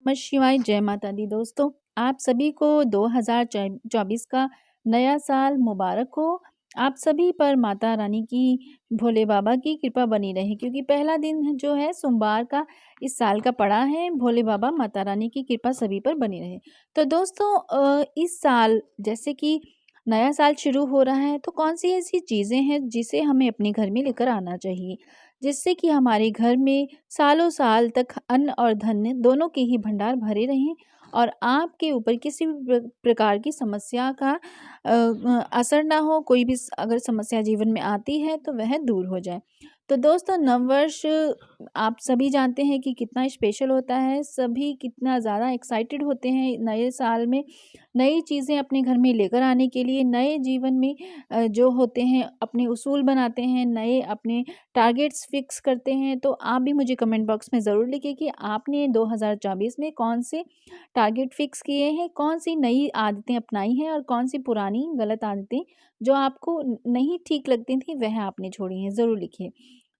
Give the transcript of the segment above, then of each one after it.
नमः शिवाय, जय माता दी। दोस्तों, आप सभी को 2024 का नया साल मुबारक हो। आप सभी पर माता रानी की, भोले बाबा की कृपा बनी रहे, क्योंकि पहला दिन जो है सोमवार का इस साल का पड़ा है। भोले बाबा, माता रानी की कृपा सभी पर बनी रहे। तो दोस्तों, इस साल जैसे कि नया साल शुरू हो रहा है, तो कौन सी ऐसी चीज़ें हैं जिसे हमें अपने घर में लेकर आना चाहिए, जिससे कि हमारे घर में सालों साल तक अन्न और धन्य दोनों के ही भंडार भरे रहें और आपके ऊपर किसी भी प्रकार की समस्या का असर ना हो। कोई भी अगर समस्या जीवन में आती है तो वह दूर हो जाए। तो दोस्तों, नववर्ष आप सभी जानते हैं कि कितना स्पेशल होता है। सभी कितना ज़्यादा एक्साइटेड होते हैं नए साल में नई चीज़ें अपने घर में लेकर आने के लिए। नए जीवन में जो होते हैं अपने उसूल बनाते हैं, नए अपने टारगेट्स फिक्स करते हैं। तो आप भी मुझे कमेंट बॉक्स में ज़रूर लिखिए कि आपने 2024 में कौन से टारगेट फिक्स किए हैं, कौन सी नई आदतें अपनाई हैं और कौन सी पुरानी गलत आदतें जो आपको नहीं ठीक लगती थी वह आपने छोड़ी हैं। ज़रूर लिखिए।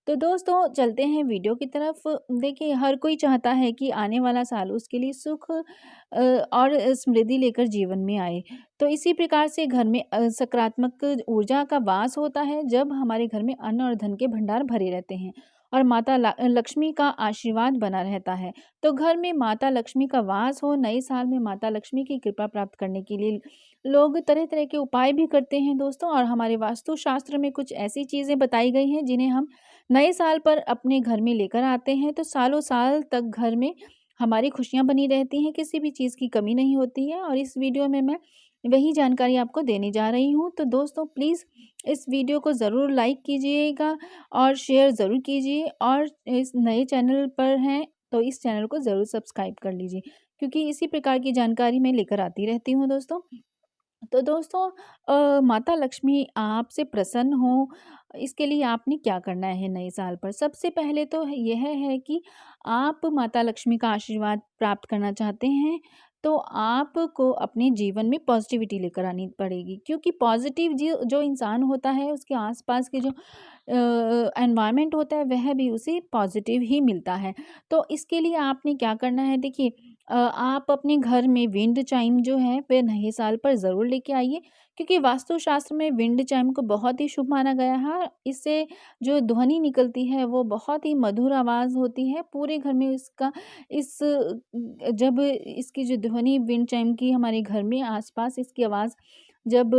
तो दोस्तों, चलते हैं वीडियो की तरफ। देखिए, हर कोई चाहता है कि आने वाला साल उसके लिए सुख और समृद्धि लेकर जीवन में आए। तो इसी प्रकार से घर में सकारात्मक ऊर्जा का वास होता है जब हमारे घर में अन्न और धन के भंडार भरे रहते हैं और माता लक्ष्मी का आशीर्वाद बना रहता है। तो घर में माता लक्ष्मी का वास हो, नए साल में माता लक्ष्मी की कृपा प्राप्त करने के लिए लोग तरह तरह के उपाय भी करते हैं दोस्तों। और हमारे वास्तु शास्त्र में कुछ ऐसी चीज़ें बताई गई हैं जिन्हें हम नए साल पर अपने घर में लेकर आते हैं, तो सालों साल तक घर में हमारी खुशियाँ बनी रहती हैं, किसी भी चीज़ की कमी नहीं होती है। और इस वीडियो में मैं वही जानकारी आपको देने जा रही हूँ। तो दोस्तों, प्लीज़ इस वीडियो को ज़रूर लाइक कीजिएगा और शेयर ज़रूर कीजिए। और इस नए चैनल पर हैं तो इस चैनल को ज़रूर सब्सक्राइब कर लीजिए, क्योंकि इसी प्रकार की जानकारी मैं लेकर आती रहती हूँ दोस्तों। तो दोस्तों, माता लक्ष्मी आपसे प्रसन्न हो, इसके लिए आपने क्या करना है नए साल पर? सबसे पहले तो यह है कि आप माता लक्ष्मी का आशीर्वाद प्राप्त करना चाहते हैं, तो आपको अपने जीवन में पॉजिटिविटी लेकर आनी पड़ेगी, क्योंकि पॉजिटिव जो जो इंसान होता है उसके आसपास के जो एनवायरनमेंट होता है वह भी उसे पॉजिटिव ही मिलता है। तो इसके लिए आपने क्या करना है, देखिए, आप अपने घर में विंड चाइम जो है वह नए साल पर ज़रूर लेके आइए, क्योंकि वास्तुशास्त्र में विंड चाइम को बहुत ही शुभ माना गया है। इससे जो ध्वनि निकलती है वो बहुत ही मधुर आवाज़ होती है। पूरे घर में इसका इस जब इसकी जो ध्वनि विंड चाइम की हमारे घर में आस-पास इसकी आवाज़ जब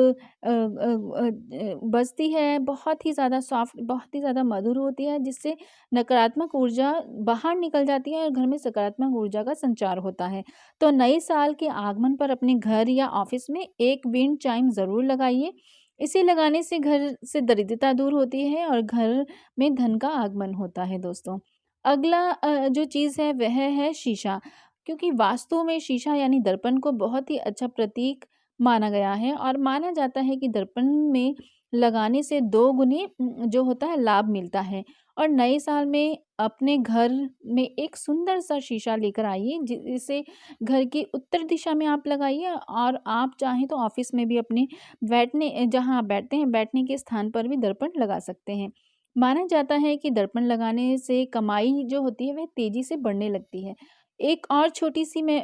बजती है, बहुत ही ज़्यादा सॉफ्ट, बहुत ही ज़्यादा मधुर होती है, जिससे नकारात्मक ऊर्जा बाहर निकल जाती है और घर में सकारात्मक ऊर्जा का संचार होता है। तो नए साल के आगमन पर अपने घर या ऑफ़िस में एक विंड चाइम ज़रूर लगाइए। इसे लगाने से घर से दरिद्रता दूर होती है और घर में धन का आगमन होता है दोस्तों। अगला जो चीज़ है वह है शीशा, क्योंकि वास्तु में शीशा यानी दर्पण को बहुत ही अच्छा प्रतीक माना गया है और माना जाता है कि दर्पण में लगाने से 2 गुने जो होता है लाभ मिलता है। और नए साल में अपने घर में एक सुंदर सा शीशा लेकर आइए, जिसे घर की उत्तर दिशा में आप लगाइए। और आप चाहें तो ऑफिस में भी अपने बैठने, जहाँ आप बैठते हैं, बैठने के स्थान पर भी दर्पण लगा सकते हैं। माना जाता है कि दर्पण लगाने से कमाई जो होती है वह तेजी से बढ़ने लगती है। एक और छोटी-सी मैं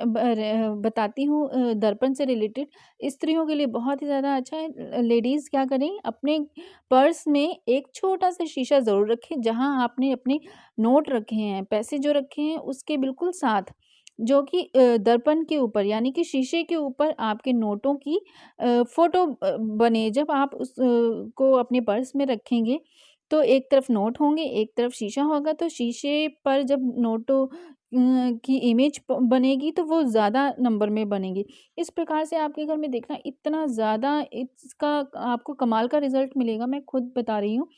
बताती हूँ दर्पण से रिलेटेड, स्त्रियों के लिए बहुत ही ज़्यादा अच्छा है। लेडीज़ क्या करें, अपने पर्स में एक छोटा-सा शीशा ज़रूर रखें, जहाँ आपने अपने नोट रखे हैं, पैसे जो रखे हैं उसके बिल्कुल साथ, जो कि दर्पण के ऊपर यानी कि शीशे के ऊपर आपके नोटों की फ़ोटो बने। जब आप को अपने पर्स में रखेंगे, तो एक तरफ नोट होंगे, एक तरफ शीशा होगा, तो शीशे पर जब नोटों की इमेज बनेगी तो वो ज़्यादा नंबर में बनेगी। इस प्रकार से आपके घर में देखना इतना ज़्यादा इसका आपको कमाल का रिज़ल्ट मिलेगा, मैं खुद बता रही हूँ,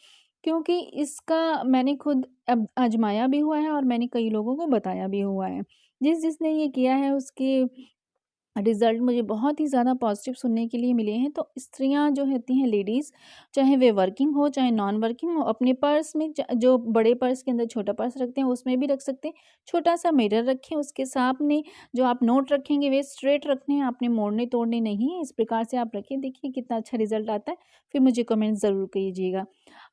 क्योंकि इसका मैंने खुद अब आज़माया भी हुआ है और मैंने कई लोगों को बताया भी हुआ है। जिसने ये किया है उसके रिज़ल्ट मुझे बहुत ही ज़्यादा पॉज़िटिव सुनने के लिए मिले हैं। तो स्त्रियाँ जो होती हैं, लेडीज़, चाहे वे वर्किंग हो चाहे नॉन वर्किंग हो, अपने पर्स में जो बड़े पर्स के अंदर छोटा पर्स रखते हैं उसमें भी रख सकते हैं। छोटा-सा मिरर रखें, उसके सामने जो आप नोट रखेंगे वे स्ट्रेट रखने हैं, आपने मोड़ने-तोड़ने नहीं है। इस प्रकार से आप रखें, देखिए कितना अच्छा रिज़ल्ट आता है। फिर मुझे कमेंट ज़रूर कीजिएगा।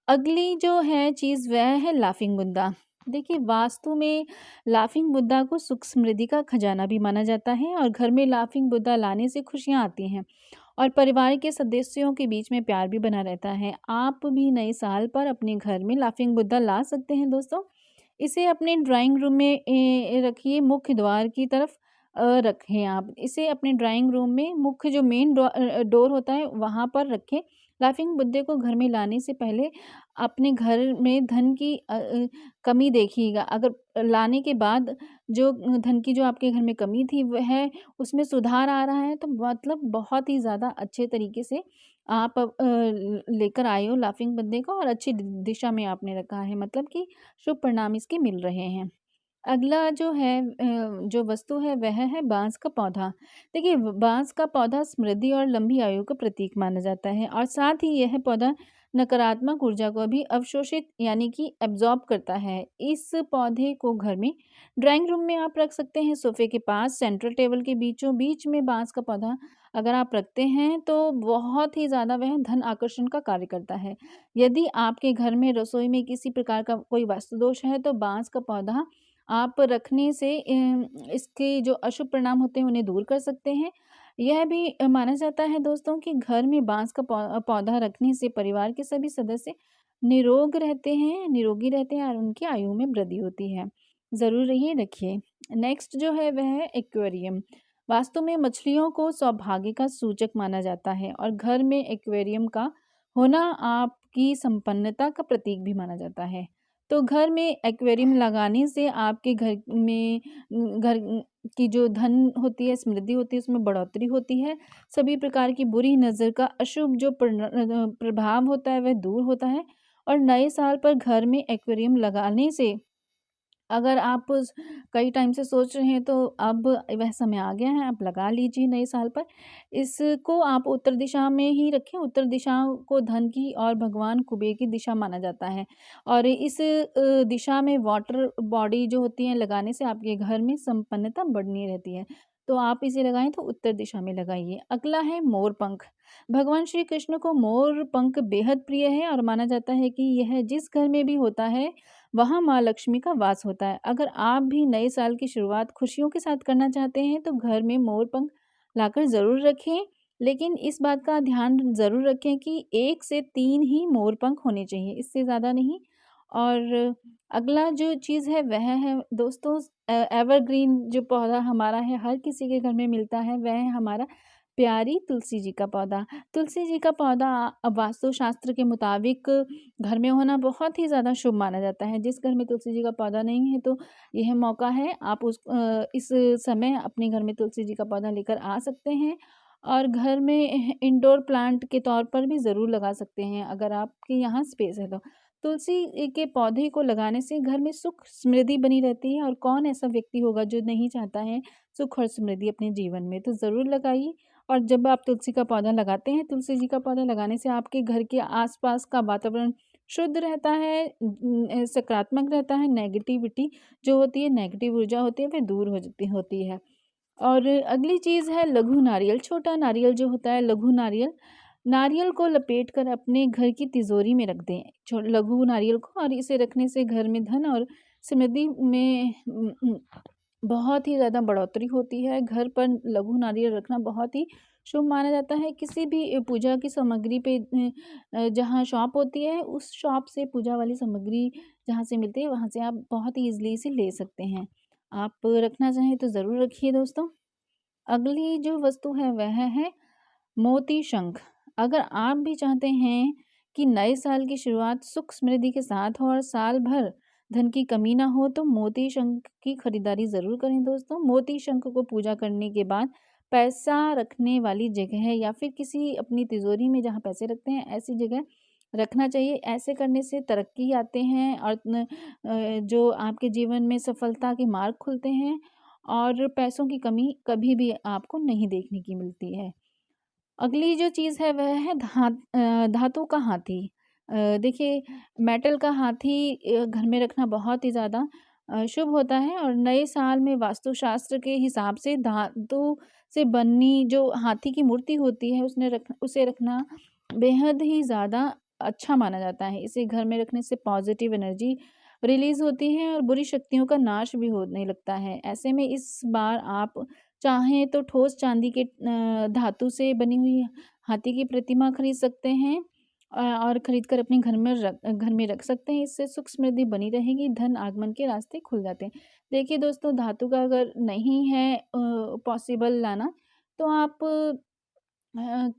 अगली जो है चीज़ वह है लाफिंग बुद्धा। देखिए, वास्तु में लाफिंग बुद्धा को सुख समृद्धि का खजाना भी माना जाता है और घर में लाफिंग बुद्धा लाने से खुशियाँ आती हैं और परिवार के सदस्यों के बीच में प्यार भी बना रहता है। आप भी नए साल पर अपने घर में लाफिंग बुद्धा ला सकते हैं दोस्तों। इसे अपने ड्राइंग रूम में रखिए, मुख्य द्वार की तरफ रखें आप। इसे अपने ड्राइंग रूम में मुख्य जो मेन डोर होता है वहाँ पर रखें। लाफिंग बुद्धे को घर में लाने से पहले अपने घर में धन की कमी देखिएगा। अगर लाने के बाद जो धन की जो आपके घर में कमी थी वह उसमें सुधार आ रहा है तो मतलब बहुत ही ज़्यादा अच्छे तरीके से आप लेकर आए हो लाफिंग बुद्धे को और अच्छी दिशा में आपने रखा है, मतलब कि शुभ परिणाम इसके मिल रहे हैं। अगला जो है जो वस्तु है वह है बाँस का पौधा। देखिए, बाँस का पौधा समृद्धि और लंबी आयु का प्रतीक माना जाता है और साथ ही यह पौधा नकारात्मक ऊर्जा को भी अवशोषित यानी कि एब्ज़ॉर्ब करता है। इस पौधे को घर में ड्राइंग रूम में आप रख सकते हैं, सोफ़े के पास, सेंट्रल टेबल के बीचों-बीच में बाँस का पौधा अगर आप रखते हैं तो बहुत ही ज़्यादा वह धन आकर्षण का कार्य करता है। यदि आपके घर में रसोई में किसी प्रकार का कोई वास्तु दोष है तो बाँस का पौधा आप रखने से इसके जो अशुभ परिणाम होते हैं उन्हें दूर कर सकते हैं। यह भी माना जाता है दोस्तों कि घर में बाँस का पौधा रखने से परिवार के सभी सदस्य निरोगी रहते हैं और उनकी आयु में वृद्धि होती है। ज़रूर ये रखिए। नेक्स्ट जो है वह है एक्वेरियम। वास्तु में मछलियों को सौभाग्य का सूचक माना जाता है और घर में एक्वेरियम का होना आपकी संपन्नता का प्रतीक भी माना जाता है। तो घर में एक्वेरियम लगाने से आपके घर की जो धन होती है, समृद्धि होती है, उसमें बढ़ोतरी होती है। सभी प्रकार की बुरी नज़र का अशुभ जो प्रभाव होता है, वह दूर होता है और नए साल पर घर में एक्वेरियम लगाने से अगर आप कई टाइम से सोच रहे हैं तो अब वह समय आ गया है, आप लगा लीजिए नए साल पर। इसको आप उत्तर दिशा में ही रखें, उत्तर दिशा को धन की और भगवान कुबेर की दिशा माना जाता है और इस दिशा में वाटर बॉडी जो होती हैं लगाने से आपके घर में संपन्नता बढ़नी रहती है। तो आप इसे लगाएँ तो उत्तर दिशा में लगाइए। अगला है मोर पंख। भगवान श्री कृष्ण को मोर पंख बेहद प्रिय है और माना जाता है कि यह जिस घर में भी होता है वहाँ माँ लक्ष्मी का वास होता है। अगर आप भी नए साल की शुरुआत खुशियों के साथ करना चाहते हैं तो घर में मोर पंख लाकर ज़रूर रखें। लेकिन इस बात का ध्यान ज़रूर रखें कि 1 से 3 ही मोर पंख होने चाहिए, इससे ज़्यादा नहीं। और अगला जो चीज़ है वह है दोस्तों एवरग्रीन जो पौधा हमारा है, हर किसी के घर में मिलता है, वह है हमारा प्यारी तुलसी जी का पौधा। तुलसी जी का पौधा वास्तुशास्त्र के मुताबिक घर में होना बहुत ही ज़्यादा शुभ माना जाता है। जिस घर में तुलसी जी का पौधा नहीं है तो यह मौका है आप इस समय अपने घर में तुलसी जी का पौधा लेकर आ सकते हैं और घर में इंडोर प्लांट के तौर पर भी ज़रूर लगा सकते हैं अगर आपके यहाँ स्पेस है तो। तुलसी के पौधे को लगाने से घर में सुख समृद्धि बनी रहती है और कौन ऐसा व्यक्ति होगा जो नहीं चाहता है सुख और समृद्धि अपने जीवन में। तो ज़रूर लगाइए और जब आप तुलसी का पौधा लगाते हैं, तुलसी जी का पौधा लगाने से आपके घर के आस-पास का वातावरण शुद्ध रहता है, सकारात्मक रहता है, नेगेटिविटी जो होती है, नेगेटिव ऊर्जा होती है, वह दूर हो जाती होती है। और अगली चीज़ है लघु नारियल, छोटा नारियल जो होता है लघु नारियल, नारियल को लपेट कर अपने घर की तिजोरी में रख दें, लघु नारियल को और इसे रखने से घर में धन और समृद्धि में बहुत ही ज़्यादा बढ़ोतरी होती है। घर पर लघु नारियल रखना बहुत ही शुभ माना जाता है। किसी भी पूजा की सामग्री पे जहाँ शॉप होती है, उस शॉप से पूजा वाली सामग्री जहाँ से मिलती है, वहाँ से आप बहुत ही ईज़िली इसे ले सकते हैं। आप रखना चाहें तो ज़रूर रखिए दोस्तों। अगली जो वस्तु है वह है मोती शंख। अगर आप भी चाहते हैं कि नए साल की शुरुआत सुख समृद्धि के साथ हो और साल भर धन की कमी ना हो तो मोती शंख की खरीदारी ज़रूर करें दोस्तों। मोती शंख को पूजा करने के बाद पैसा रखने वाली जगह या फिर किसी अपनी तिजोरी में जहाँ पैसे रखते हैं ऐसी जगह रखना चाहिए। ऐसे करने से तरक्की आते हैं और जो आपके जीवन में सफलता के मार्ग खुलते हैं और पैसों की कमी कभी भी आपको नहीं देखने की मिलती है। अगली जो चीज़ है वह है धातु का हाथी। देखिए, मेटल का हाथी घर में रखना बहुत ही ज़्यादा शुभ होता है और नए साल में वास्तुशास्त्र के हिसाब से धातु से बनी जो हाथी की मूर्ति होती है उसे रखना बेहद ही ज़्यादा अच्छा माना जाता है। इसे घर में रखने से पॉजिटिव एनर्जी रिलीज़ होती हैं और बुरी शक्तियों का नाश भी होने लगता है। ऐसे में इस बार आप चाहें तो ठोस चांदी के धातु से बनी हुई हाथी की प्रतिमा खरीद सकते हैं और खरीद कर अपने घर में रख सकते हैं। इससे सुख समृद्धि बनी रहेगी, धन आगमन के रास्ते खुल जाते हैं। देखिए दोस्तों, धातु का अगर नहीं है पॉसिबल लाना, तो आप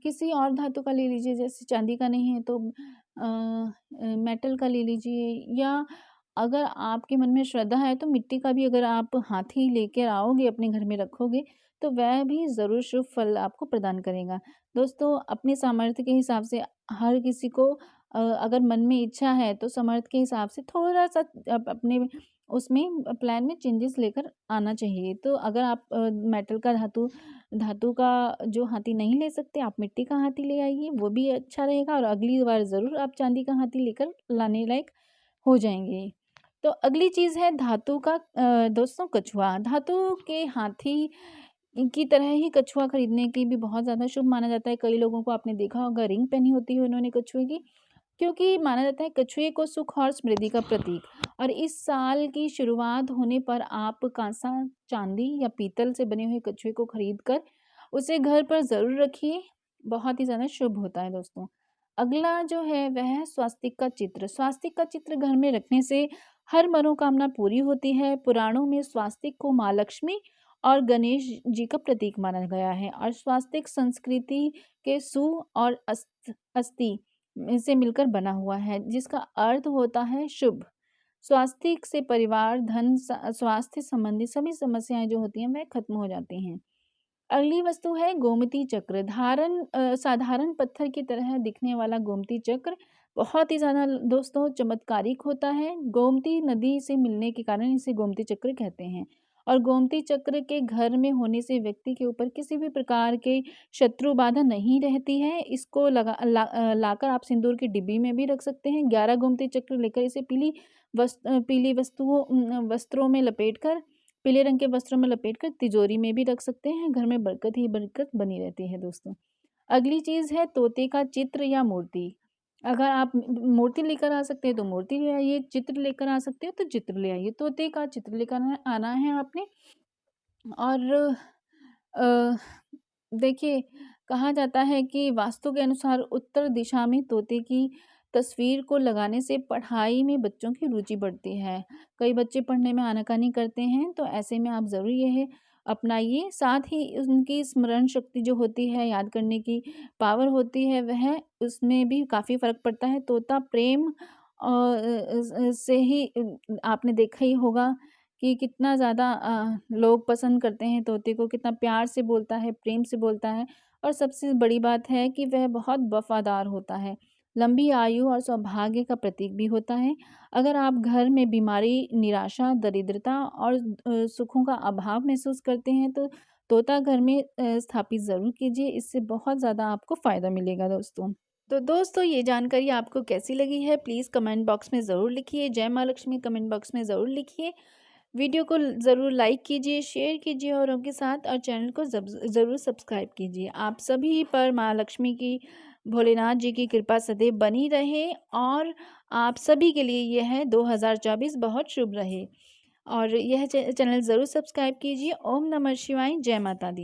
किसी और धातु का ले लीजिए। जैसे चांदी का नहीं है तो मेटल का ले लीजिए, या अगर आपके मन में श्रद्धा है तो मिट्टी का भी अगर आप हाथी लेकर आओगे, अपने घर में रखोगे, तो वह भी ज़रूर शुभ फल आपको प्रदान करेगा। दोस्तों, अपने सामर्थ्य के हिसाब से हर किसी को अगर मन में इच्छा है तो सामर्थ्य के हिसाब से थोड़ा-सा अपने उसमें प्लान में चेंजेस लेकर आना चाहिए। तो अगर आप मेटल का धातु का जो हाथी नहीं ले सकते, आप मिट्टी का हाथी ले आइए, वो भी अच्छा रहेगा और अगली बार ज़रूर आप चांदी का हाथी लेकर लाने लायक हो जाएँगे। तो अगली चीज़ है धातु का दोस्तों कछुआ। धातु के हाथी की तरह ही कछुआ खरीदने की भी बहुत ज़्यादा शुभ माना जाता है। कई लोगों को आपने देखा होगा, रिंग पहनी होती है उन्होंने कछुए की, क्योंकि माना जाता है कछुए को सुख और समृद्धि का प्रतीक। और इस साल की शुरुआत होने पर आप कांसा, चांदी या पीतल से बने हुए कछुए को खरीद कर उसे घर पर ज़रूर रखिए, बहुत ही ज़्यादा शुभ होता है दोस्तों। अगला जो है वह है स्वास्तिक का चित्र। स्वास्तिक का चित्र घर में रखने से हर मनोकामना पूरी होती है। पुराणों में स्वास्तिक को माँ लक्ष्मी और गणेश जी का प्रतीक माना गया है और स्वास्तिक संस्कृति के सु और अस्थि से मिलकर बना हुआ है, जिसका अर्थ होता है शुभ। स्वास्तिक से परिवार, धन, स्वास्थ्य संबंधी सभी समस्याएं जो होती हैं वह खत्म हो जाती हैं। अगली वस्तु है गोमती चक्र। साधारण पत्थर की तरह दिखने वाला गोमती चक्र बहुत ही ज़्यादा दोस्तों चमत्कारिक होता है। गोमती नदी से मिलने के कारण इसे गोमती चक्र कहते हैं। और गोमती चक्र के घर में होने से व्यक्ति के ऊपर किसी भी प्रकार के शत्रु बाधा नहीं रहती है। इसको लाकर आप सिंदूर की डिब्बी में भी रख सकते हैं। 11 गोमती चक्र लेकर इसे पीली वस्त्रों में लपेट कर, पीले रंग के वस्त्रों में लपेटकर तिजोरी में भी रख सकते हैं। घर में बरकत ही बरकत बनी रहती है दोस्तों। अगली चीज़ है तोते का चित्र या मूर्ति। अगर आप मूर्ति लेकर आ सकते हैं तो मूर्ति ले आइए, चित्र लेकर आ सकते हो तो चित्र ले आइए। तोते का चित्र लेकर आना है आपने। और अ, देखिए, कहा जाता है कि वास्तु के अनुसार उत्तर दिशा में तोते की तस्वीर को लगाने से पढ़ाई में बच्चों की रुचि बढ़ती है। कई बच्चे पढ़ने में आनाकानी करते हैं, तो ऐसे में आप ज़रूर यह अपनाइए। साथ ही उनकी स्मरण शक्ति जो होती है, याद करने की पावर होती है, वह उसमें भी काफ़ी फ़र्क पड़ता है। तोता प्रेम से ही आपने देखा ही होगा कि कितना ज़्यादा लोग पसंद करते हैं तोते को, कितना प्यार से बोलता है, प्रेम से बोलता है। और सबसे बड़ी बात है कि वह बहुत वफ़ादार होता है। लंबी आयु और सौभाग्य का प्रतीक भी होता है। अगर आप घर में बीमारी, निराशा, दरिद्रता और सुखों का अभाव महसूस करते हैं तो तोता घर में स्थापित ज़रूर कीजिए। इससे बहुत ज़्यादा आपको फ़ायदा मिलेगा दोस्तों। तो दोस्तों, ये जानकारी आपको कैसी लगी है प्लीज़ कमेंट बॉक्स में ज़रूर लिखिए। जय माँ लक्ष्मी कमेंट बॉक्स में ज़रूर लिखिए। वीडियो को ज़रूर लाइक कीजिए, शेयर कीजिए औरों के साथ और चैनल को ज़रूर सब्सक्राइब कीजिए। आप सभी पर माँ लक्ष्मी की, भोलेनाथ जी की कृपा सदैव बनी रहे और आप सभी के लिए यह 2024 बहुत शुभ रहे। और यह चैनल ज़रूर सब्सक्राइब कीजिए। ओम नमः शिवाय, जय माता दी।